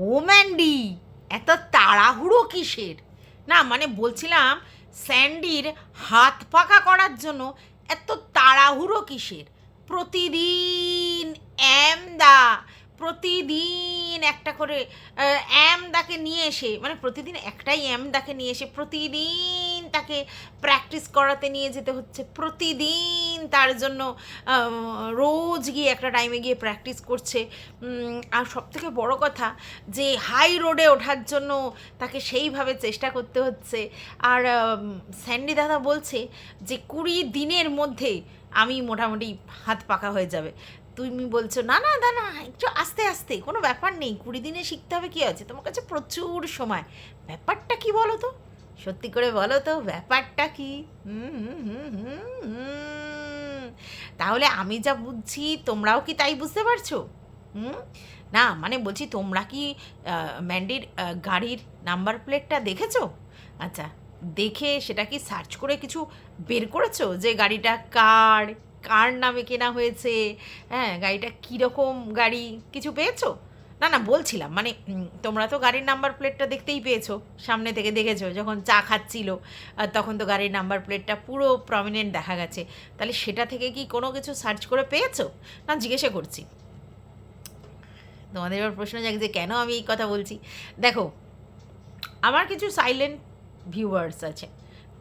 ও Mandy, এত তাড়াহুড়ো কিসের? না মানে বলছিলাম, স্যান্ডির হাত পাকা করার জন্য এত তাড়াহুড়ো কিসের? প্রতিদিন অ্যামদা, প্রতিদিন একটা করে অ্যামদাকে নিয়ে এসে, মানে প্রতিদিন একটাই অ্যামদাকে নিয়ে এসে প্রতিদিন তাকে প্র্যাকটিস করাতে নিয়ে যেতে হচ্ছে। প্রতিদিন তার জন্য রোজ গিয়ে একটা টাইমে গিয়ে প্র্যাকটিস করছে। আর সবথেকে বড় কথা, যে হাই রোডে ওঠার জন্য তাকে সেইভাবে চেষ্টা করতে হচ্ছে। আর স্যান্ডি দাদা বলছে যে 20 দিনের মধ্যে আমি মোটামুটি হাত পাকা হয়ে যাবে। তুমি বলছো না না দাদা, একটু আস্তে আস্তে, কোনো ব্যাপার নেই, 20 দিনে শিখতে হবে, কী আছে, তোমার কাছে প্রচুর সময়। ব্যাপারটা কি বলো তো, সত্যি করে বলো তো ব্যাপারটা কি? হুম হুম হুম হুম হুম। তাহলে আমি যা বুঝছি তোমরাও কি তাই বুঝতে পারছো? হুম। না মানে বলছি, তোমরা কি ম্যান্ডির গাড়ির নাম্বার প্লেটটা দেখেছো? আচ্ছা, দেখে সেটা কি সার্চ করে কিছু বের করেছো যে গাড়িটা কার, কার নামে কেনা হয়েছে? হ্যাঁ, গাড়িটা কীরকম গাড়ি, কিছু পেয়েছো? না না বলছিলাম মানে তোমরা তো গাড়ির নাম্বার প্লেটটা দেখতেই পেয়েছো, সামনে থেকে দেখেছো যখন চা খাচ্ছিল, আর তখন তো গাড়ির নাম্বার প্লেটটা পুরো প্রমিনেন্ট দেখা গেছে। তাহলে সেটা থেকে কি কোনো কিছু সার্চ করে পেয়েছো? না জিজ্ঞাসা করছি। তোমাদের এবার প্রশ্ন জাগে যে কেন আমি এই কথা বলছি। দেখো, আমার কিছু সাইলেন্ট ভিউয়ার্স আছে,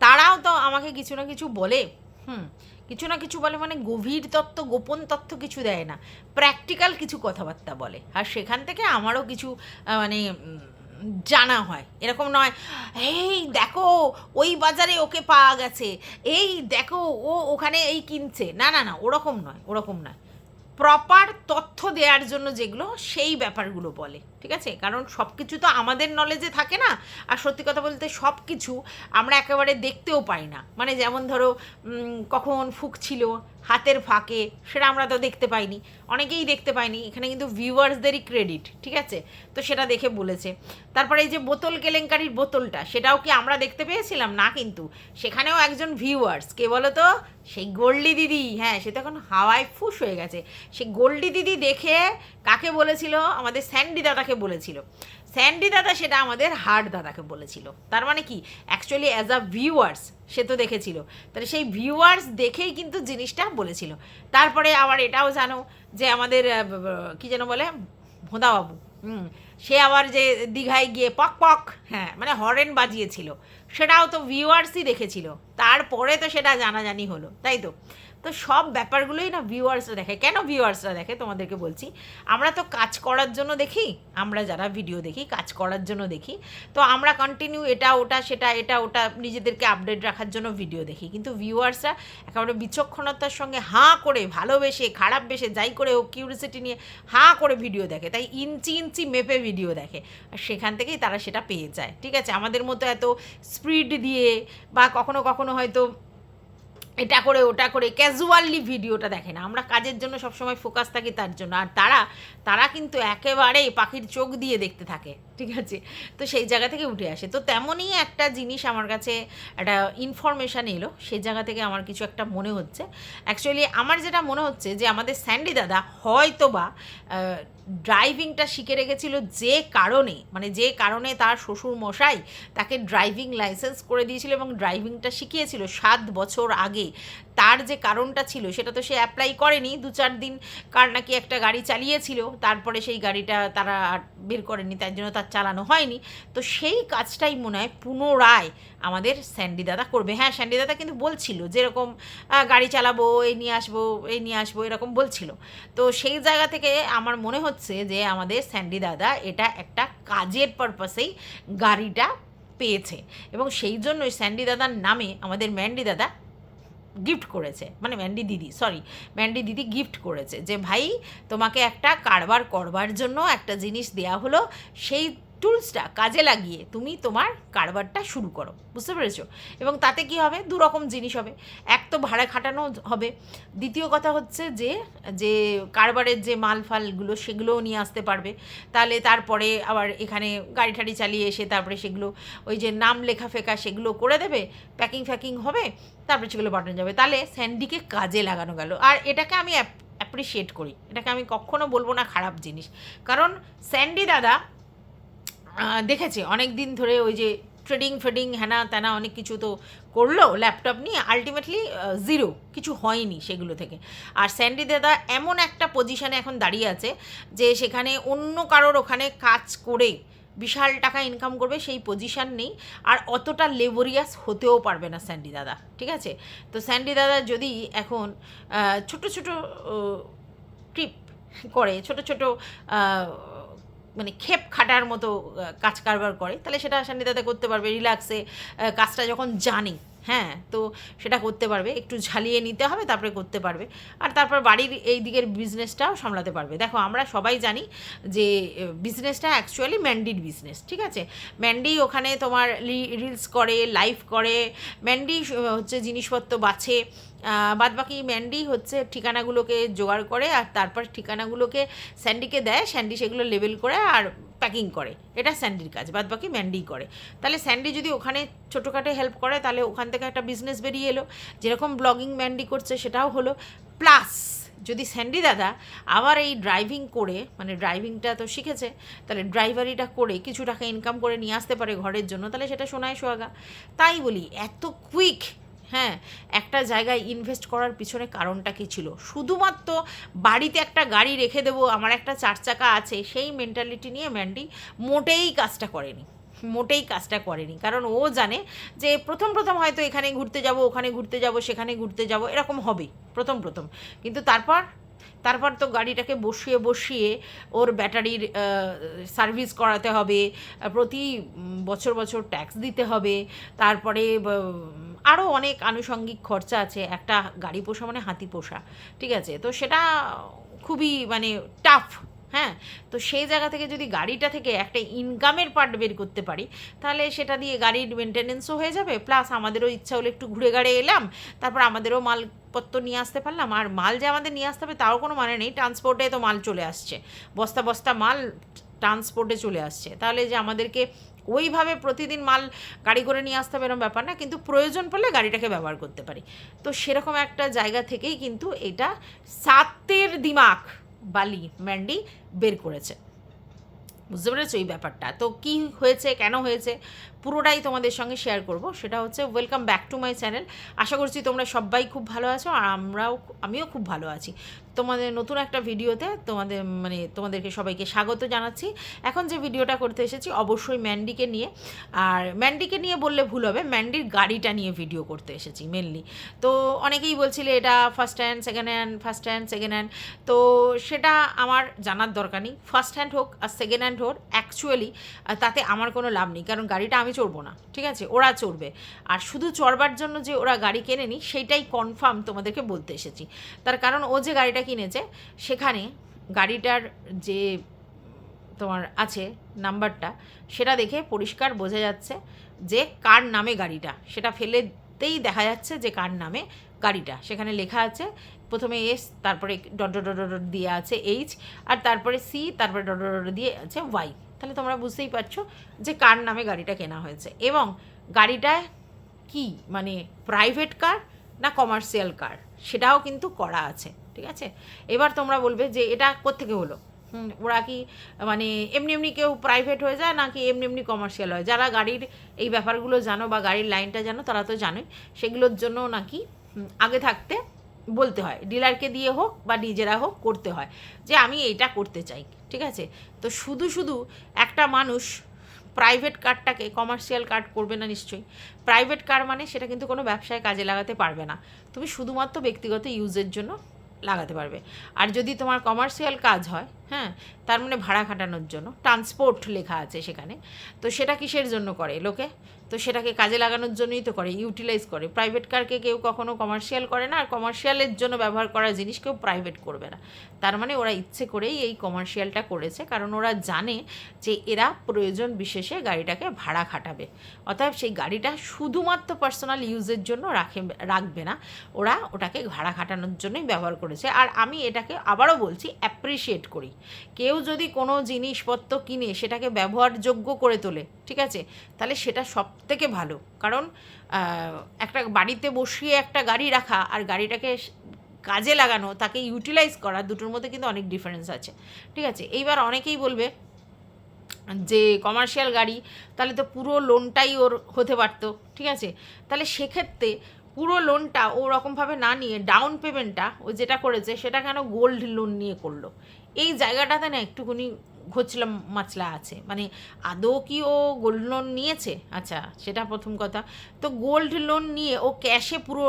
তারাও তো আমাকে কিছু না কিছু বলে। হুম। কিছু না কিছু বলে মানে গভীর তত্ত্ব, গোপন তথ্য কিছু দেয় না, প্র্যাকটিক্যাল কিছু কথাবার্তা বলে। আর সেখান থেকে আমারও কিছু মানে জানা হয়। এরকম নয়, এই দেখো ওই বাজারে ওকে পাওয়া গেছে, এই দেখো ও ওখানে এই কিনছে, না না না, ওরকম নয়, ওরকম নয়। প্রপার তথ্য দেওয়ার জন্য যেগুলো, সেই ব্যাপারগুলো বলে, ঠিক আছে? কারণ সব কিছু তো আমাদের নলেজে থাকে না। আর সত্যি কথা বলতে সব কিছু আমরা একেবারে দেখতেও পাই না। মানে যেমন ধরো কখন ফুঁকছিল হাতের ফাঁকে, সেটা আমরা তো দেখতে পাইনি, অনেকেই দেখতে পাইনি। এখানে কিন্তু ভিউয়ার্সদেরই ক্রেডিট, ঠিক আছে? তো সেটা দেখে বলেছে। তারপরে এই যে বোতল কেলেঙ্কারির বোতলটা, সেটাও কি আমরা দেখতে পেয়েছিলাম? না, কিন্তু সেখানেও একজন ভিউয়ার্স, কে বলো তো? সেই গোল্ডি দিদি। হ্যাঁ, সে তো এখন হাওয়ায় ফুস হয়ে গেছে। সে গোল্ডি দিদি দেখে কাকে বলেছিল? আমাদের স্যান্ডি দাদাকে বলেছিল। স্যান্ডি দাদা সেটা আমাদের হার্ড দাদাকে বলেছিল। তার মানে কি, অ্যাকচুয়ালি অ্যাজ আ ভিউয়ার্স সে তো দেখেছিল, তাহলে সেই ভিউয়ার্স দেখেই কিন্তু জিনিসটা বলেছিল। তারপরে আবার এটাও জানো যে আমাদের কী যেন বলে, ভোঁদাবাবু, সে আবার যে দীঘায় গিয়ে পক পক, হ্যাঁ মানে হরেন বাজিয়েছিল, সেটাও তো ভিউয়ার্সই দেখেছিল। তারপরে তো সেটা জানাজানি হলো, তাই তো? তো সব ব্যাপারগুলোই না ভিউয়ার্সরা দেখে। কেন ভিউয়ার্সরা দেখে তোমাদেরকে বলছি। আমরা তো কাজ করার জন্য দেখি, আমরা যারা ভিডিও দেখি কাজ করার জন্য দেখি। তো আমরা কন্টিনিউ এটা ওটা সেটা এটা ওটা নিজেদেরকে আপডেট রাখার জন্য ভিডিও দেখি। কিন্তু ভিউয়ার্সরা একেবারে বিচক্ষণতার সঙ্গে হাঁ করে, ভালোবেসে খারাপ বেসে যাই করে ও কিউরিসিটি নিয়ে হাঁ করে ভিডিও দেখে, তাই ইঞ্চি ইঞ্চি মেপে ভিডিও দেখে। আর সেখান থেকেই তারা সেটা পেয়ে যায়, ঠিক আছে? আমাদের মতো এত স্পিড দিয়ে বা কখনো কখনো হয়তো এটা করে ওটা করে ক্যাজুয়ালি ভিডিওটা দেখে না। আমরা কাজের জন্য সবসময় ফোকাস থাকি তার জন্য। আর তারা তারা কিন্তু একেবারেই পাখির চোখ দিয়ে দেখতে থাকে, ঠিক আছে? তো সেই জায়গা থেকে উঠে আসে। তো তেমনই একটা জিনিস আমার কাছে, একটা ইনফরমেশান এলো, সেই জায়গা থেকে আমার কিছু একটা মনে হচ্ছে। অ্যাকচুয়ালি আমার যেটা মনে হচ্ছে যে আমাদের স্যান্ডি দাদা হয়তো বা ড্রাইভিংটা শিখে রেখেছিল যে কারণে, মানে যে কারণে তার শ্বশুর মশাই তাকে ড্রাইভিং লাইসেন্স করে দিয়েছিল এবং ড্রাইভিংটা শিখিয়েছিল 7 বছর আগে। তার যে কারণটা ছিল সেটা তো সে অ্যাপ্লাই করেনি, 2-4 দিন কার নাকি একটা গাড়ি চালিয়েছিল, তারপরে সেই গাড়িটা তারা আর বের করেনি, তার জন্য তার চালানো হয়নি। তো সেই কাজটাই মনে হয় পুনরায় আমাদের স্যান্ডি দাদা করবে। হ্যাঁ, স্যান্ডি দাদা কিন্তু বলছিল যেরকম গাড়ি চালাবো, এই নিয়ে আসবো, এই নিয়ে আসবো, এরকম বলছিল। তো সেই জায়গা থেকে আমার মনে হচ্ছে যে আমাদের স্যান্ডি দাদা এটা একটা কাজের পারপাসেই গাড়িটা পেয়েছে, এবং সেই জন্যই স্যান্ডি দাদার নামে আমাদের ম্যান্ডি দাদা গিফট করেছে, মানে ম্যান্ডি দিদি, সরি, ম্যান্ডি দিদি গিফট করেছে যে ভাই তোমাকে একটা কারবার করবার জন্য একটা জিনিস দেয়া হলো, সেই টুলসটা কাজে লাগিয়ে তুমি তোমার কারবারটা শুরু করো। বুঝতে পেরেছো? এবং তাতে কি হবে, দু রকম জিনিস হবে। এক তো ভাড়া খাটানো হবে, দ্বিতীয় কথা হচ্ছে যে যে কারবারের যে মাল ফালগুলো সেগুলোও নিয়ে আসতে পারবে। তাহলে তারপরে আবার এখানে গাড়ি টাড়ি চালিয়ে এসে তারপরে সেগুলো ওই যে নাম লেখা ফেকা সেগুলো করে দেবে, প্যাকিং ফ্যাকিং হবে, তারপরে সেগুলো পাঠানো যাবে। তাহলে স্যান্ডিকে কাজে লাগানো গেল। আর এটাকে আমি অ্যাপ্রিসিয়েট করি, এটাকে আমি কখনো বলবো না খারাপ জিনিস। কারণ স্যান্ডি দাদা দেখেছি অনেক দিন ধরে ওই যে ট্রেডিং ফেডিং হ্যানা ত্যানা অনেক কিছু তো করলো ল্যাপটপ নিয়ে, আলটিমেটলি জিরো, কিছু হয়নি সেগুলো থেকে। আর স্যান্ডি দাদা এমন একটা পজিশানে এখন দাঁড়িয়ে আছে যে সেখানে অন্য কারোর ওখানে কাজ করে বিশাল টাকা ইনকাম করবে সেই পজিশান নেই, আর অতটা লেবোরিয়াস হতেও পারবে না স্যান্ডি দাদা, ঠিক আছে? তো স্যান্ডি দাদা যদি এখন ছোট ছোট ট্রিপ করে, ছোট ছোট মানে খেপ খাটার মতো কাজ কারবার করে, তাহলে সেটা শান্তিদাতে করতে পারবে রিল্যাক্সে, কাজটা যখন জানি, হ্যাঁ, তো সেটা করতে পারবে, একটু ঝালিয়ে নিতে হবে তারপরে করতে পারবে, আর তারপর বাড়ির এই দিকের বিজনেসটাও সামলাতে পারবে। দেখো আমরা সবাই জানি যে বিজনেসটা অ্যাকচুয়ালি ম্যান্ডির বিজনেস, ঠিক আছে? ম্যান্ডি ওখানে তোমার রিলস করে, লাইভ করে, ম্যান্ডি হচ্ছে জিনিসপত্র বাছে, বাদবাকি ম্যান্ডি হচ্ছে ঠিকানাগুলোকে জোগাড় করে, আর তারপর ঠিকানাগুলোকে স্যান্ডিকে দেয়, স্যান্ডি সেগুলো লেবেল করে আর প্যাকিং করে, এটা স্যান্ডির কাজ, বাদবাকি ম্যান্ডিই করে। তাহলে স্যান্ডি যদি ওখানে ছোটোখাটো হেল্প করে তাহলে ওখান থেকে একটা বিজনেস বেরিয়ে এলো, যেরকম ব্লগিং ম্যান্ডি করছে সেটাও হলো। প্লাস যদি স্যান্ডি দাদা আবার এই ড্রাইভিং করে, মানে ড্রাইভিংটা তো শিখেছে, তাহলে ড্রাইভারিটা করে কিছু টাকা ইনকাম করে নিয়ে আসতে পারে ঘরের জন্য, তাহলে সেটা সোনায় সোহাগা। তাই বলি এত কুইক, হ্যাঁ, একটা জায়গায় ইনভেস্ট করার পিছনে কারণটা কী ছিল? শুধুমাত্র বাড়িতে একটা গাড়ি রেখে দেবো, আমার একটা 4 চাকা আছে, সেই মেন্টালিটি নিয়ে ম্যান্ডি মোটেই কাজটা করেনি, মোটেই কাজটা করেনি। কারণ ও জানে যে প্রথম প্রথম হয়তো এখানে ঘুরতে যাব, ওখানে ঘুরতে যাব, সেখানে ঘুরতে যাব, এরকম হবে প্রথম প্রথম, কিন্তু তারপর তারপর তো গাড়িটাকে বসিয়ে বসিয়ে ওর ব্যাটারির সার্ভিস করাতে হবে, প্রতি বছর বছর ট্যাক্স দিতে হবে, তারপরে আরও অনেক আনুষঙ্গিক খরচা আছে, একটা গাড়ি পোষা মানে হাতি পোষা, ঠিক আছে? তো সেটা খুবই মানে টাফ, হ্যাঁ। তো সেই জায়গা থেকে যদি গাড়িটা থেকে একটা ইনকামের পার্ট বের করতে পারি, তাহলে সেটা দিয়ে গাড়ির মেনটেনেন্সও হয়ে যাবে, প্লাস আমাদেরও ইচ্ছা হলে একটু ঘুরে গাড়ে এলাম, তারপর আমাদেরও মালপত্র নিয়ে আসতে পারলাম। আর মাল যে আমাদের নিয়ে আসতে হবে তাও কোনো মানে নেই, ট্রান্সপোর্টে তো মাল চলে আসছে, বস্তা বস্তা মাল ট্রান্সপোর্টে চলে আসছে, তাহলে যে আমাদেরকে ওইভাবে প্রতিদিন মাল গাড়ি করে নিয়ে আসতে হবে এরকম ব্যাপার না, কিন্তু প্রয়োজন পড়লে গাড়িটাকে ব্যবহার করতে পারি। তো সেরকম একটা জায়গা থেকেই কিন্তু এটা সাতের দিমাগ বালি ম্যান্ডি বের করেছে, বুঝতে পেরেছো এই ব্যাপারটা? তো কী হয়েছে, কেন হয়েছে, পুরোটাই তোমাদের সঙ্গে শেয়ার করব। সেটা হচ্ছে welcome back to my channel. আশা করছি তোমরা সবাই খুব ভালো আছো, আর আমিও খুব ভালো আছি। তোমাদের নতুন একটা ভিডিওতে তোমাদেরকে সবাইকে স্বাগত জানাচ্ছি। এখন যে ভিডিওটা করতে এসেছি অবশ্যই ম্যান্ডিকে নিয়ে, আর ম্যান্ডিকে নিয়ে বললে ভুল হবে, ম্যান্ডির গাড়িটা নিয়ে ভিডিও করতে এসেছি মেনলি। তো অনেকেই বলছিলে এটা first hand second hand, first hand second hand, তো সেটা আমার জানার দরকার নেই। ফার্স্ট হ্যান্ড হোক আর সেকেন্ড হ্যান্ড হোক, অ্যাকচুয়ালি তাতে আমার কোনো লাভ নেই, কারণ গাড়িটা আমি চড়বো না, ঠিক আছে? ওরা চড়বে। আর শুধু চড়বার জন্য যে ওরা গাড়ি কেনেনি সেইটাই কনফার্ম তোমাদেরকে বলতে এসেছি। তার কারণ ও যে গাড়িটা কিনেছে সেখানে গাড়িটার যে তোমার আছে নাম্বারটা, সেটা দেখে পরিষ্কার বোঝা যাচ্ছে যে কার নামে গাড়িটা, সেটা ফেলেতেই দেখা যাচ্ছে যে কার নামে গাড়িটা। সেখানে লেখা আছে প্রথমে এস, তারপরে ডট ডট ডট ডট দিয়ে আছে এইচ, আর তারপরে সি, তারপরে ডট ডট ডট দিয়ে আছে ওয়াই। তাহলে তোমরা বুঝতেই পারছো যে কার নামে গাড়িটা কেনা হয়েছে, এবং গাড়িটায় কি মানে প্রাইভেট কার না কমার্শিয়াল কার সেটাও কিন্তু করা আছে, ঠিক আছে? এবার তোমরা বলবে যে এটা কোত্থেকে হলো, ওরা কি মানে এমনি এমনি কেউ প্রাইভেট হয়ে যায় নাকি এমনি এমনি কমার্শিয়াল হয়? যারা গাড়ির এই ব্যাপারগুলো জানো বা গাড়ির লাইনটা জানো তারা তো জানোই, সেগুলোর জন্য নাকি আগে থাকতে বলতে হয়, ডিলারকে দিয়ে হোক বা নিজেরা হোক করতে হয় যে আমি এইটা করতে চাই, ঠিক আছে? তো শুধু শুধু একটা মানুষ প্রাইভেট কারটাকে কমার্শিয়াল কার্ড করবে না নিশ্চয়ই। প্রাইভেট কার মানে সেটা কিন্তু কোনো ব্যবসায় কাজে লাগাতে পারবে না, তুমি শুধুমাত্র ব্যক্তিগত ইউজের জন্য লাগাতে পারবে। আর যদি তোমার কমার্শিয়াল কাজ হয়, হ্যাঁ, তার মানে ভাড়া খাটানোর জন্য, ট্রান্সপোর্ট লেখা আছে সেখানে, তো সেটা কিসের জন্য করে লোকে? তো সেটাকে কাজে লাগানোর জন্যই তো করে, ইউটিলাইজ করে। প্রাইভেট কারকে কেউ কখনো কমার্শিয়াল করে না, আর কমার্শিয়ালের জন্য ব্যবহার করা জিনিস কেউ প্রাইভেট করবে না। তার মানে ওরা ইচ্ছে করেই এই কমার্শিয়ালটা করেছে, কারণ ওরা জানে যে এরা প্রয়োজন বিশেষে গাড়িটাকে ভাড়া খাটাবে, অতএব সেই গাড়িটা শুধুমাত্র পার্সোনাল ইউজের জন্য রাখবে না, ওরা ওটাকে ভাড়া খাটানোর জন্যই ব্যবহার করেছে। আর আমি এটাকে আবারও বলছি, অ্যাপ্রিসিয়েট করি। কেউ যদি কোনো জিনিসপত্র কিনে সেটাকে ব্যবহারযোগ্য করে তোলে, ঠিক আছে, তাহলে সেটা সব থেকে ভালো। কারণ একটা বাড়িতে বসিয়ে একটা গাড়ি রাখা আর গাড়িটাকে কাজে লাগানো, তাকে ইউটিলাইজ করা, দুটোর মধ্যে কিন্তু অনেক ডিফারেন্স আছে, ঠিক আছে? এইবার অনেকেই বলবে যে কমার্শিয়াল গাড়ি, তাহলে তো পুরো লোনটাই ওর হতে পারতো, ঠিক আছে। তাহলে সেক্ষেত্রে পুরো লোনটা ও রকমভাবে না নিয়ে ডাউন পেমেন্টটা ও যেটা করেছে সেটা কেন গোল্ড লোন নিয়ে করলো, এই জায়গাটাতে না একটুখানি ঘোচলা মাছলা আছে। মানে আদৌ কি ও গোল্ড লোন নিয়েছে? আচ্ছা, সেটা প্রথম কথা। তো গোল্ড লোন নিয়ে ও ক্যাশে পুরো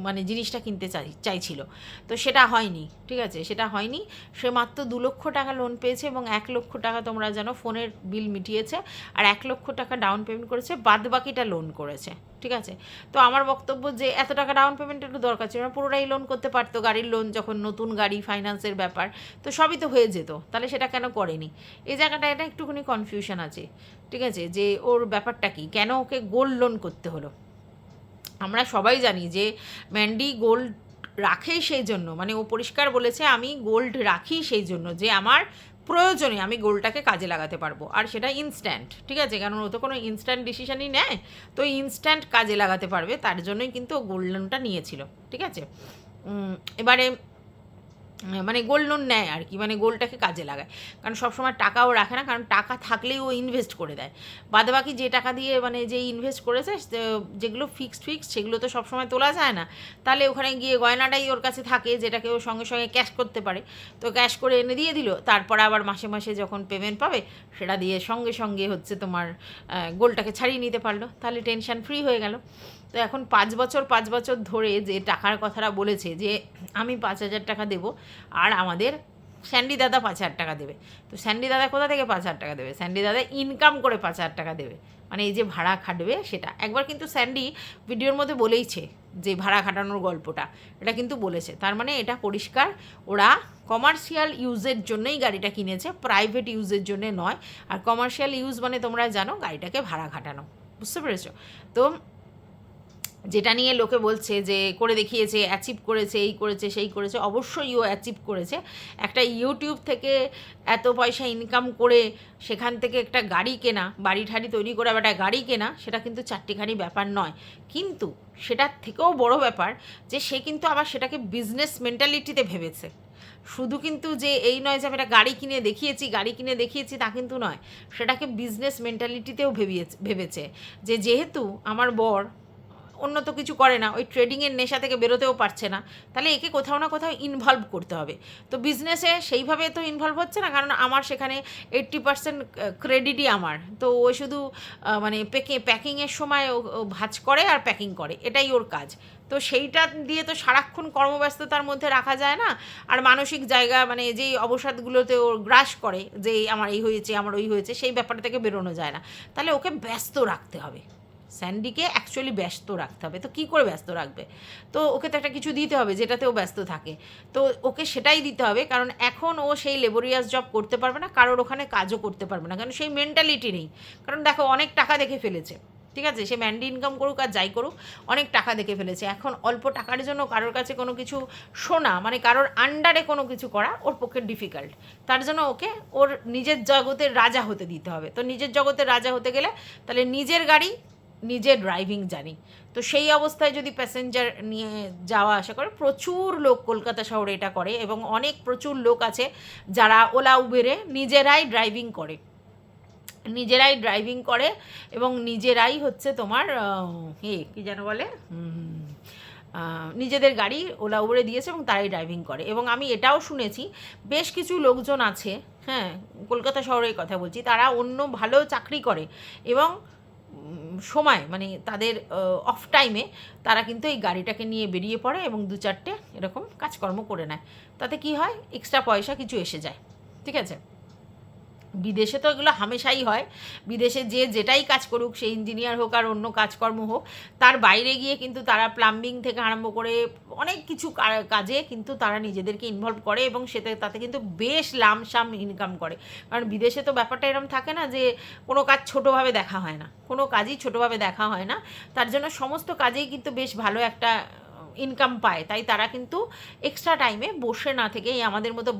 মানে জিনিসটা কিনতে চাইছিল, তো সেটা হয়নি, ঠিক আছে, সেটা হয়নি। সে মাত্র 2 লক্ষ টাকা লোন পেয়েছে এবং 1 লক্ষ টাকা তোমরা জানো ফোনের বিল মিটিয়েছে, আর 1 লক্ষ টাকা ডাউন পেমেন্ট করেছে, বাদ বাকিটা লোন করেছে, ঠিক আছে। তো আমার বক্তব্য যে এত টাকা ডাউন পেমেন্ট একটু দরকার ছিল না, পুরোটাই লোন করতে পারতো, গাড়ির লোন যখন, নতুন গাড়ি, ফাইন্যান্সের ব্যাপার, তো সবই তো হয়ে যেত, তাহলে সেটা কেন করেনি? এই জায়গাটা এটা একটুখানি কনফিউশন আছে, ঠিক আছে, যে ওর ব্যাপারটা কি, কেন ওকে গোল্ড লোন করতে হলো। আমরা সবাই জানি যে ম্যান্ডি গোল্ড রাখে সেই জন্য, মানে ও পরিষ্কার বলেছে আমি গোল্ড রাখি সেই জন্য যে আমার প্রয়োজনে আমি গোল্ডটাকে কাজে লাগাতে পারবো, আর সেটা ইনস্ট্যান্ট, ঠিক আছে, কারণ ও তো কোনো ইনস্ট্যান্ট ডিসিশনই নেয়, তো ইনস্ট্যান্ট কাজে লাগাতে পারবে তার জন্যই কিন্তু ও গোল্ড লোনটা নিয়েছিল, ঠিক আছে। এবারে মানে গোল্ড লোন নেয় আর কি, মানে গোল্ডটাকে কাজে লাগায়, কারণ সবসময় টাকাও রাখে না, কারণ টাকা থাকলেই ও ইনভেস্ট করে দেয়, বাদবাকি যে টাকা দিয়ে মানে যে ইনভেস্ট করেছে যেগুলো ফিক্সড সেগুলো তো সবসময় তোলা যায় না, তাহলে ওখানে গিয়ে গয়নাটাই ওর কাছে থাকে যেটাকে ও সঙ্গে সঙ্গে ক্যাশ করতে পারে, তো ক্যাশ করে এনে দিয়ে দিল, তারপর আবার মাসে মাসে যখন পেমেন্ট পাবে সেটা দিয়ে সঙ্গে সঙ্গে হচ্ছে তোমার গোল্ডটাকে ছাড়িয়ে নিতে পারলো, তাহলে টেনশন ফ্রি হয়ে গেল। তো এখন 5 বছর ধরে যে টাকার কথাটা বলেছে যে আমি 5,000 টাকা দেবো আর আমাদের স্যান্ডি দাদা 5,000 টাকা দেবে, তো স্যান্ডি দাদা কোথা থেকে 5,000 টাকা দেবে? স্যান্ডি দাদা ইনকাম করে 5,000 টাকা দেবে, মানে এই যে ভাড়া খাটবে সেটা। একবার কিন্তু স্যান্ডি ভিডিওর মধ্যে বলেইছে যে ভাড়া খাটানোর গল্পটা, এটা কিন্তু বলেছে, তার মানে এটা পরিষ্কার ওরা কমার্শিয়াল ইউজের জন্যই গাড়িটা কিনেছে, প্রাইভেট ইউজের জন্য নয়। আর কমার্শিয়াল ইউজ মানে তোমরা জানো গাড়িটাকে ভাড়া খাটানো, বুঝতে পেরেছো? তো যেটা নিয়ে লোকে বলছে যে করে দেখিয়েছে, অ্যাচিভ করেছে, এই করেছে, সেই করেছে, অবশ্যই ও অ্যাচিভ করেছে। একটা ইউটিউব থেকে এত পয়সা ইনকাম করে সেখান থেকে একটা গাড়ি কেনা, বাড়ি ঠাড়ি তৈরি করে আবার একটা গাড়ি কেনা, সেটা কিন্তু চারটিখানি ব্যাপার নয়, কিন্তু সেটার থেকেও বড় ব্যাপার যে সে কিন্তু আবার সেটাকে বিজনেস মেন্টালিটিতে ভেবেছে। শুধু কিন্তু যে এই নয় যে আমি একটা গাড়ি কিনে দেখিয়েছি তা কিন্তু নয়, সেটাকে বিজনেস মেন্টালিটিতেও ভেবেছে যে যেহেতু আমার বর অন্য তো কিছু করে না, ওই ট্রেডিংয়ের নেশা থেকে বেরোতেও পারছে না, তাহলে একে কোথাও না কোথাও ইনভলভ করতে হবে। তো বিজনেসে সেইভাবে তো ইনভলভ হচ্ছে না, কারণ আমার সেখানে 80% ক্রেডিটই আমার, তো ও শুধু মানে প্যাকিংয়ের সময় ও ভাঁজ করে আর প্যাকিং করে, এটাই ওর কাজ। তো সেইটা দিয়ে তো সারাক্ষণ কর্মব্যস্ততার মধ্যে রাখা যায় না, আর মানসিক জায়গা মানে যেই অবসাদগুলোতে ওর গ্রাস করে যে আমার এই হয়েছে, আমার ওই হয়েছে, সেই ব্যাপারটা থেকে বেরোনো যায় না, তাহলে ওকে ব্যস্ত রাখতে হবে, স্যান্ডিকে অ্যাকচুয়ালি ব্যস্ত রাখতে হবে। তো কী করে ব্যস্ত রাখবে? তো ওকে তো একটা কিছু দিতে হবে যেটাতে ও ব্যস্ত থাকে, তো ওকে সেটাই দিতে হবে, কারণ এখন ও সেই লেবোরিয়াস জব করতে পারবে না, কারোর ওখানে কাজও করতে পারবে না, কারণ সেই মেন্টালিটি নেই। কারণ দেখো অনেক টাকা দেখে ফেলেছে, ঠিক আছে, সে ম্যান্ডি ইনকাম করুক আর যাই করুক, অনেক টাকা দেখে ফেলেছে, এখন অল্প টাকার জন্য কারোর কাছে কোনো কিছু শোনা, মানে কারোর আন্ডারে কোনো কিছু করা ওর পক্ষে ডিফিকাল্ট। তার জন্য ওকে ওর নিজের জগতের রাজা হতে দিতে হবে। তো নিজের জগতের রাজা হতে গেলে তাহলে নিজের গাড়ি, নিজে ড্রাইভিং জানি। তো সেই অবস্থায় যদি প্যাসেঞ্জার নিয়ে যাওয়া আসা করে, প্রচুর লোক কলকাতা শহরে এটা করে, এবং অনেক প্রচুর লোক আছে যারা ওলা উবেরে নিজেরাই ড্রাইভিং করে এবং নিজেরাই হচ্ছে তোমার কী যেন বলে, নিজেদের গাড়ি ওলা উবেরে দিয়েছে এবং তারাই ড্রাইভিং করে। এবং আমি এটাও শুনেছি বেশ কিছু লোকজন আছে, হ্যাঁ, কলকাতা শহরের কথা বলছি, তারা অন্য ভালো চাকরি করে এবং সময় মানে তাদের অফ টাইমে তারা কিন্তু এই গাড়িটাকে নিয়ে বেরিয়ে পড়ে এবং 2-4টে এরকম কাজকর্ম করে নেয়। তাতে কি হয়, এক্সট্রা পয়সা কিছু এসে যায়, ঠিক আছে। বিদেশে তো এগুলো হামেশাই হয়, বিদেশে যে যেটাই কাজ করুক, সে ইঞ্জিনিয়ার হোক আর অন্য কাজকর্ম হোক, তার বাইরে গিয়ে কিন্তু তারা প্লাম্বিং থেকে আরম্ভ করে অনেক কিছু কাজে কিন্তু তারা নিজেদেরকে ইনভলভ করে এবং তাতে কিন্তু বেশ লামসাম ইনকাম করে। কারণ বিদেশে তো ব্যাপারটা এরকম থাকে না যে কোনো কাজ ছোটোভাবে দেখা হয় না, কোনো কাজই ছোটোভাবে দেখা হয় না, তার জন্য সমস্ত কাজেই কিন্তু বেশ ভালো একটা ইনকাম পায়। তাই তারা কিন্তু এক্সট্রা টাইমে বসে না থেকে আমাদের মতো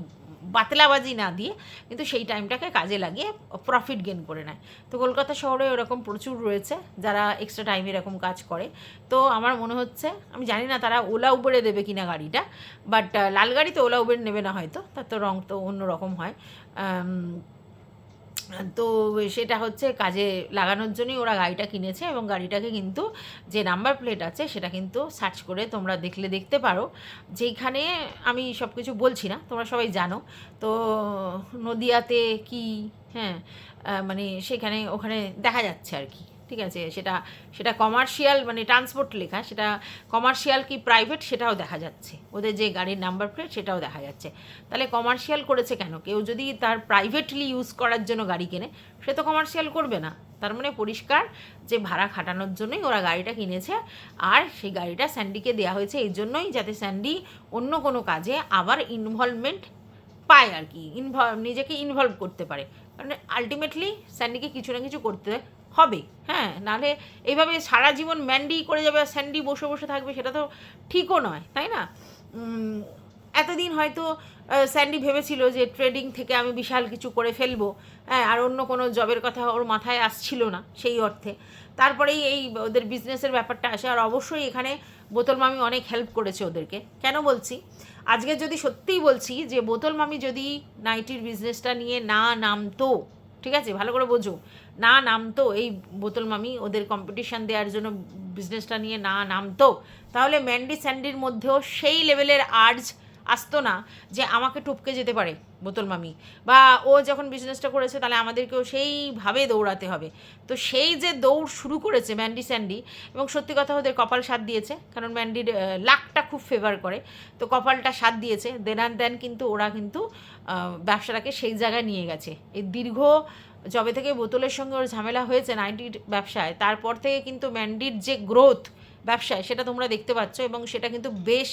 বাতলাবাজি না দিয়ে কিন্তু সেই টাইমটাকে কাজে লাগিয়ে প্রফিট গেন করে নেয়। তো কলকাতা শহরে এরকম প্রচুর রয়েছে যারা এক্সট্রা টাইমে এরকম কাজ করে। তো আমার মনে হচ্ছে, আমি জানি না তারা ওলা উবেরে দেবে কিনা গাড়িটা, বাট লাল গাড়ি তো ওলা উবের নেবে না হয়তো, তার তো রং তো অন্য রকম হয়। তো সেটা হচ্ছে কাজে লাগানোর জন্যই ওরা গাড়িটা কিনেছে, এবং গাড়িটাকে কিন্তু যে নাম্বার প্লেট আছে সেটা কিন্তু সার্চ করে তোমরা দেখতে পারো, যেইখানে আমি সব কিছু বলছি না, তোমরা সবাই জানো। তো নদিয়াতে কি, হ্যাঁ, মানে সেখানে ওখানে দেখা যাচ্ছে আর কি, ঠিক আছে। সেটা সেটা কমার্শিয়াল মানে ট্রান্সপোর্ট লেখা, সেটা কমার্শিয়াল কি প্রাইভেট সেটাও দেখা যাচ্ছে, ওদের যে গাড়ির নাম্বার প্লেট সেটাও দেখা যাচ্ছে। তাহলে কমার্শিয়াল করেছে কেন? কেউ যদি তার প্রাইভেটলি ইউজ করার জন্য গাড়ি কেনে, সে তো কমার্শিয়াল করবে না। তার মানে পরিষ্কার যে ভাড়া খাটানোর জন্যই ওরা গাড়িটা কিনেছে, আর সেই গাড়িটা স্যান্ডিকে দেওয়া হয়েছে এই জন্যই, যাতে স্যান্ডি অন্য কোনো কাজে আবার ইনভলভমেন্ট পায় আর কি, নিজেকে ইনভলভ করতে পারে। কারণ আলটিমেটলি স্যান্ডিকে কিছু না কিছু করতে হবে, হ্যাঁ, নাহলে এইভাবে সারা জীবন ম্যান্ডি করে যাবে আর স্যান্ডি বসে বসে থাকবে, সেটা তো ঠিকও নয়, তাই না? এতদিন হয়তো স্যান্ডি ভেবেছিল যে ট্রেডিং থেকে আমি বিশাল কিছু করে ফেলবো, হ্যাঁ, আর অন্য কোনো জবের কথা ওর মাথায় আসছিল না সেই অর্থে। তারপরেই এই ওদের বিজনেসের ব্যাপারটা আসে, আর অবশ্যই এখানে বোতল মামি অনেক হেল্প করেছে ওদেরকে। কেন বলছি? আজকে যদি সত্যিই বলছি যে বোতল মামি যদি নাইটির বিজনেসটা নিয়ে না নামতো, ঠিক আছে, ভালো করে বোঝো, না নামতো, এই বোতল মামি ওদের কম্পিটিশান দেওয়ার জন্য বিজনেসটা নিয়ে না নামতো, তাহলে ম্যান্ডি স্যান্ডির মধ্যেও সেই লেভেলের আর্জ আসতো না যে আমাকে টপকে যেতে পারে বোতল মামি, বা ও যখন বিজনেসটা করেছে তাহলে আমাদেরকেও সেইভাবে দৌড়াতে হবে। তো সেই যে দৌড় শুরু করেছে ম্যান্ডি স্যান্ডি, এবং সত্যি কথা ওদের কপাল সাথ দিয়েছে, কারণ ম্যান্ডির লাকটা খুব ফেভার করে, তো কপালটা সাথ দিয়েছে, দেন আর দেন কিন্তু ওরা কিন্তু ব্যবসাটাকে সেই জায়গায় নিয়ে গেছে। এই দীর্ঘ যবে থেকে বোতলের সঙ্গে ওর ঝামেলা হয়েছে নাইটির ব্যবসায়, তারপর থেকে কিন্তু ম্যান্ডির যে গ্রোথ ব্যবসায় সেটা তোমরা দেখতে পাচ্ছ, এবং সেটা কিন্তু বেশ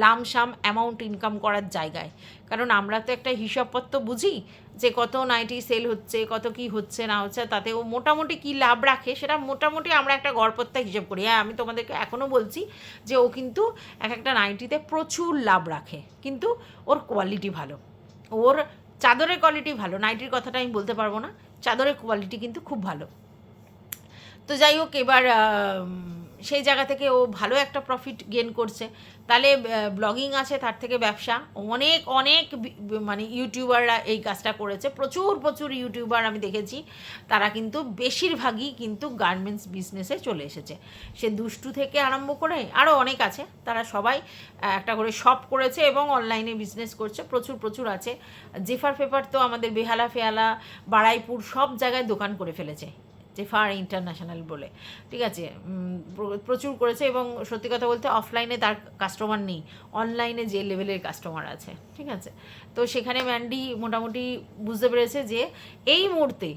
লামসাম অ্যামাউন্ট ইনকাম করার জায়গায়। কারণ আমরা তো একটা হিসাবপত্র বুঝি যে কত নাইটি সেল হচ্ছে, কত কি হচ্ছে না হচ্ছে, তাতে ও মোটামুটি কী লাভ রাখে সেটা মোটামুটি আমরা একটা গড়পত্তা হিসেব করি। হ্যাঁ, আমি তোমাদেরকে এখনও বলছি যে ও কিন্তু এক একটা নাইটিতে প্রচুর লাভ রাখে, কিন্তু ওর কোয়ালিটি ভালো, ওর চাদরের কোয়ালিটি ভালো, নাইটির কথাটা আমি বলতে পারবো না, চাদরের কোয়ালিটি কিন্তু খুব ভালো। তো যাই হোক, এবার সেই জায়গা থেকে ও ভালো একটা প্রফিট গেন করছে। তাহলে ব্লগিং আছে, তার থেকে ব্যবসা, অনেক অনেক মানে ইউটিউবাররা এই কাজটা করেছে, প্রচুর প্রচুর ইউটিউবার আমি দেখেছি, তারা কিন্তু বেশিরভাগই কিন্তু গার্মেন্টস বিজনেসে চলে এসেছে। সে দুষ্টু থেকে আরম্ভ করে আরও অনেক আছে, তারা সবাই একটা করে শপ করেছে এবং অনলাইনে বিজনেস করছে, প্রচুর প্রচুর আছে। জেফার পেপার তো আমাদের বেহালা ফেয়ালা বাড়াইপুর সব জায়গায় দোকান করে ফেলেছে, জেফার ইন্টারন্যাশনাল বলে, ঠিক আছে, প্রচুর করেছে। এবং সত্যি কথা বলতে অফলাইনে তার কাস্টমার নেই, অনলাইনে যে লেভেলের কাস্টমার আছে, ঠিক আছে। তো সেখানে ম্যান্ডি মোটামুটি বুঝতে পেরেছে যে এই মুহূর্তে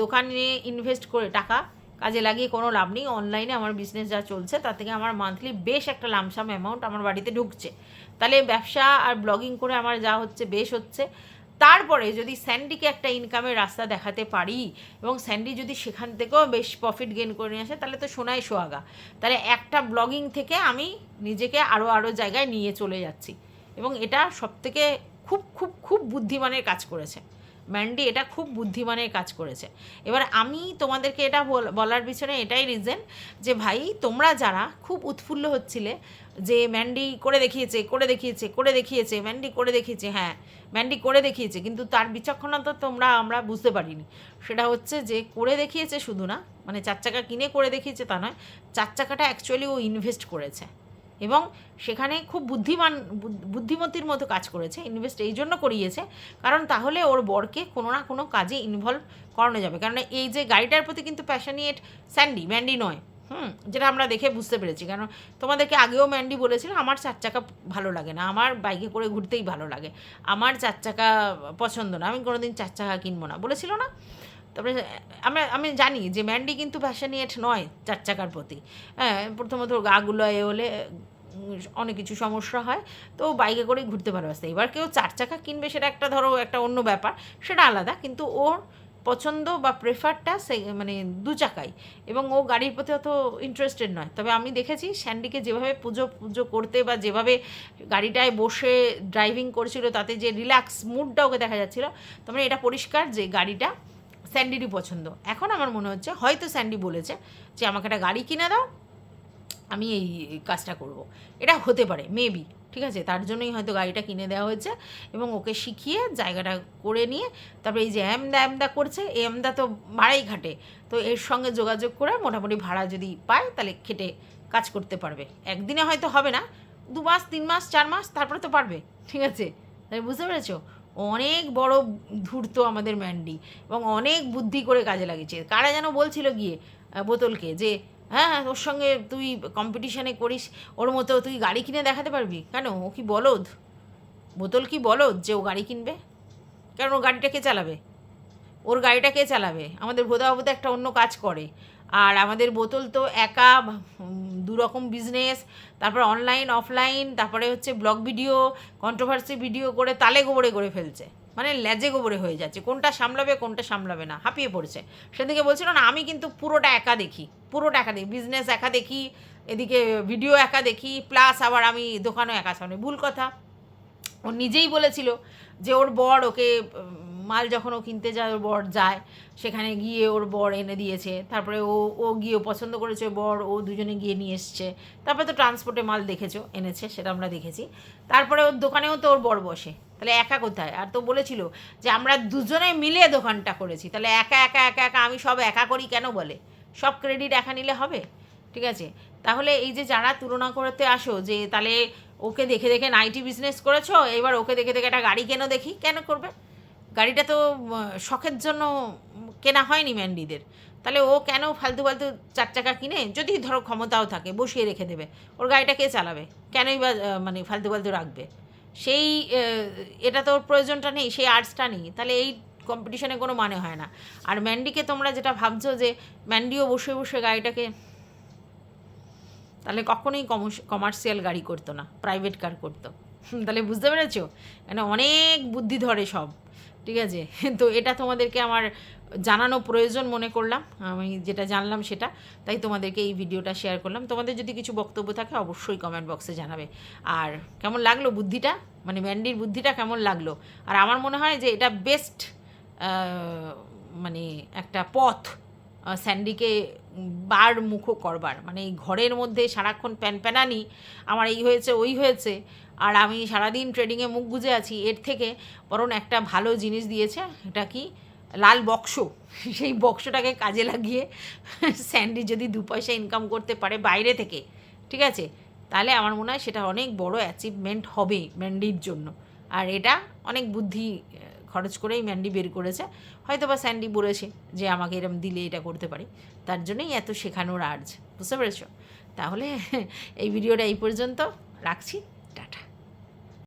দোকানে ইনভেস্ট করে টাকা কাজে লাগিয়ে কোনো লাভ নেই, অনলাইনে আমার বিজনেস যা চলছে তার থেকে আমার মান্থলি বেশ একটা লামসাম অ্যামাউন্ট আমার বাড়িতে ঢুকছে, তাহলে ব্যবসা আর ব্লগিং করে আমার যা হচ্ছে বেশ হচ্ছে। তারপরে যদি স্যান্ডিকে একটা ইনকামের রাস্তা দেখাতে পারি, এবং স্যান্ডি যদি সেখান থেকেও বেশ প্রফিট গেন করে নিয়ে আসে, তাহলে তো সোনায় সোহাগা। তাহলে একটা ব্লগিং থেকে আমি নিজেকে আরও জায়গায় নিয়ে চলে যাচ্ছি, এবং এটা সবথেকে খুব খুব খুব বুদ্ধিমানের কাজ করেছে ম্যান্ডি, এটা খুব বুদ্ধিমানের কাজ করেছে। এবার আমি তোমাদেরকে এটা বলার পিছনে এটাই রিজন যে ভাই, তোমরা যারা খুব উৎফুল্ল হচ্ছিলে যে ম্যান্ডি করে দেখিয়েছে ম্যান্ডি করে দেখিয়েছে, হ্যাঁ ম্যান্ডি করে দেখিয়েছে, কিন্তু তার বিচক্ষণতা আমরা বুঝতে পারিনি। সেটা হচ্ছে যে করে দেখিয়েছে শুধু না, মানে 4 চাকা কিনে করে দেখিয়েছে তা নয়, 4 চাকাটা অ্যাকচুয়ালি ও ইনভেস্ট করেছে, এবং সেখানে খুব বুদ্ধিমতির মতো কাজ করেছে। ইনভেস্ট এই জন্য করিয়েছে কারণ তাহলে ওর বরকে কোনো না কোনো কাজে ইনভলভ করানো যাবে। কারণ এই যে গাড়িটার প্রতি কিন্তু প্যাশনিয়েট ম্যান্ডি নয়, যেটা আমরা দেখে বুঝতে পেরেছি। কারণ তোমাদেরকে আগেও ম্যান্ডি বলেছিল আমার 4 চাকা ভালো লাগে না, আমার বাইকে করে ঘুরতেই ভালো লাগে, আমার 4 চাকা পছন্দ না, আমি কোনোদিন 4 চাকা কিনবো না, বলেছিল না? তারপরে আমি জানি যে ম্যান্ডি কিন্তু প্যাশনিয়েট নয় 4 চাকার প্রতি। হ্যাঁ, প্রথমত গাগুলো হলে অনেক কিছু সমস্যা হয়, তো বাইকে করেই ঘুরতে ভালোবাসে। এবার কেউ 4 চাকা কিনবে সেটা একটা ধরো একটা অন্য ব্যাপার, সেটা আলাদা, কিন্তু ওর পছন্দ বা প্রেফারটা মানে 2 চাকাই, এবং ও গাড়ির প্রতি অত ইন্টারেস্টেড নয়। তবে আমি দেখেছি স্যান্ডিকে যেভাবে পুজো করতে বা যেভাবে গাড়িটায় বসে ড্রাইভিং করছিল, তাতে যে রিল্যাক্স মুডটা ওকে দেখা যাচ্ছিল, তার মানে এটা পরিষ্কার যে গাড়িটা স্যান্ডিরই পছন্দ। এখন আমার মনে হচ্ছে হয়তো স্যান্ডি বলেছে যে আমাকে একটা গাড়ি কিনে দাও, আমি এই কাজটা করব, এটা হতে পারে মেবি, ঠিক আছে, তার জন্যই হয়তো গাড়িটা কিনে দেওয়া হয়েছে এবং ওকে শিখিয়ে জায়গাটা করে নিয়ে তারপরে এই যে অ্যামদা করছে, এই অ্যামদা তো ভাড়াই খাটে, তো এর সঙ্গে যোগাযোগ করে মোটামুটি ভাড়া যদি পায় তাহলে খেটে কাজ করতে পারবে। একদিনে হয়তো হবে না, 2 মাস 3 মাস 4 মাস তারপরে তো পারবে। ঠিক আছে, তাই বুঝতে পেরেছো? অনেক বড় ধূর্ত আমাদের ম্যান্ডি এবং অনেক বুদ্ধি করে কাজে লাগিয়েছে। কারা যেন বলছিল গিয়ে বোতলকে যে হ্যাঁ ওর সঙ্গে তুই কম্পিটিশানে করিস, ওর মতো তুই গাড়ি কিনে দেখাতে পারবি। কেন, ও কি বলদ? বোতল কি বলদ যে ও গাড়ি কিনবে? কারণ ওর গাড়িটা কে চালাবে? ওর গাড়িটা কে চালাবে? আমাদের ভোদাবাবু তো একটা অন্য কাজ করে, আর আমাদের বোতল তো একা 2 রকম বিজনেস, তারপর অনলাইন অফলাইন, তারপরে হচ্ছে ব্লগ ভিডিও, কন্ট্রোভার্সি ভিডিও করে তালে গোবরে করে ফেলছে, মানে লেজে গোবরে হয়ে যাচ্ছে, কোনটা সামলাবে কোনটা সামলাবে না, হাঁপিয়ে পড়ছে। সেদিকে বলছিল না আমি কিন্তু পুরোটা একা দেখি, বিজনেস একা দেখি, এদিকে ভিডিও একা দেখি, প্লাস আবার আমি দোকানও একা সামনে। ভুল কথা, ও নিজেই বলেছিল যে ওর বর ওকে মাল যখন ও কিনতে যায়, ওর বর যায় সেখানে গিয়ে ওর বর এনে দিয়েছে, তারপরে ও ও গিয়ে পছন্দ করেছে বর, ও দুজনে গিয়ে নিয়ে এসছে, তারপরে তো ট্রান্সপোর্টে মাল দেখেছো এনেছে, সেটা আমরা দেখেছি। তারপরে ওর দোকানেও তো ওর বর বসে, তাহলে একা কোথায়? আর তো বলেছিল যে আমরা দুজনে মিলে দোকানটা করেছি, তাহলে একা একা একা একা আমি সব একা করি কেন বলে? সব ক্রেডিট একা নিলে হবে? ঠিক আছে, তাহলে এই যে যারা তুলনা করতে আসো যে তাহলে ওকে দেখে দেখে নাইটি বিজনেস করেছো, এবার ওকে দেখে দেখে একটা গাড়ি কেন দেখি, কেন করবে? গাড়িটা তো শখের জন্য কেনা হয়নি ম্যান্ডিদের, তাহলে ও কেন ফালতু ফালতু 4 চাকা কিনে, যদি ধরো ক্ষমতাও থাকে বসিয়ে রেখে দেবে, ওর গাড়িটা কে চালাবে? কেনই বা মানে ফালতু ফালতু রাখবে? সেই এটা তো ওর প্রয়োজনটা নেই, সেই আর্টসটা নেই, তাহলে এই কম্পিটিশনে কোনো মানে হয় না। আর ম্যান্ডিকে তোমরা যেটা ভাবছো যে ম্যান্ডিও বসে বসে গাড়িটাকে, তাহলে কখনোই কমার্শিয়াল গাড়ি করতো না, প্রাইভেট কার করতো। তাহলে বুঝতে পেরেছো, মানে অনেক বুদ্ধি ধরে সব। ঠিক আছে, তো এটা তোমাদেরকে আমার জানানো প্রয়োজন মনে করলাম, আমি যেটা জানলাম সেটা, তাই তোমাদেরকে এই ভিডিওটা শেয়ার করলাম। তোমাদের যদি কিছু বক্তব্য থাকে অবশ্যই কমেন্ট বক্সে জানাবে। আর কেমন লাগলো বুদ্ধিটা, মানে ম্যান্ডির বুদ্ধিটা কেমন লাগলো? আর আমার মনে হয় যে এটা বেস্ট মানে একটা পথ স্যান্ডিকে বার মুখো করবার, মানে এই ঘরের মধ্যে সারাক্ষণ প্যানপ্যানানি, আমার এই হয়েছে ওই হয়েছে, আর আমি সারাদিন ট্রেডিংয়ে মুখ গুজে আছি, এর থেকে বরং একটা ভালো জিনিস দিয়েছে। এটা কি? লাল বক্স। সেই বক্সটাকে কাজে লাগিয়ে স্যান্ডি যদি 2 পয়সা ইনকাম করতে পারে বাইরে থেকে, ঠিক আছে, তাহলে আমার মনে হয় সেটা অনেক বড় অ্যাচিভমেন্ট হবে ম্যান্ডির জন্য। আর এটা অনেক বুদ্ধি খরচ করেই ম্যান্ডি বের করেছে, হয়তো বা স্যান্ডি বলেছে যে আমাকে এরম দিলে এটা করতে পারি, তার জন্যই এত শেখানোর আর্জ। বুঝতে পেরেছ? তাহলে এই ভিডিওটা এই পর্যন্ত রাখছি, টাটা।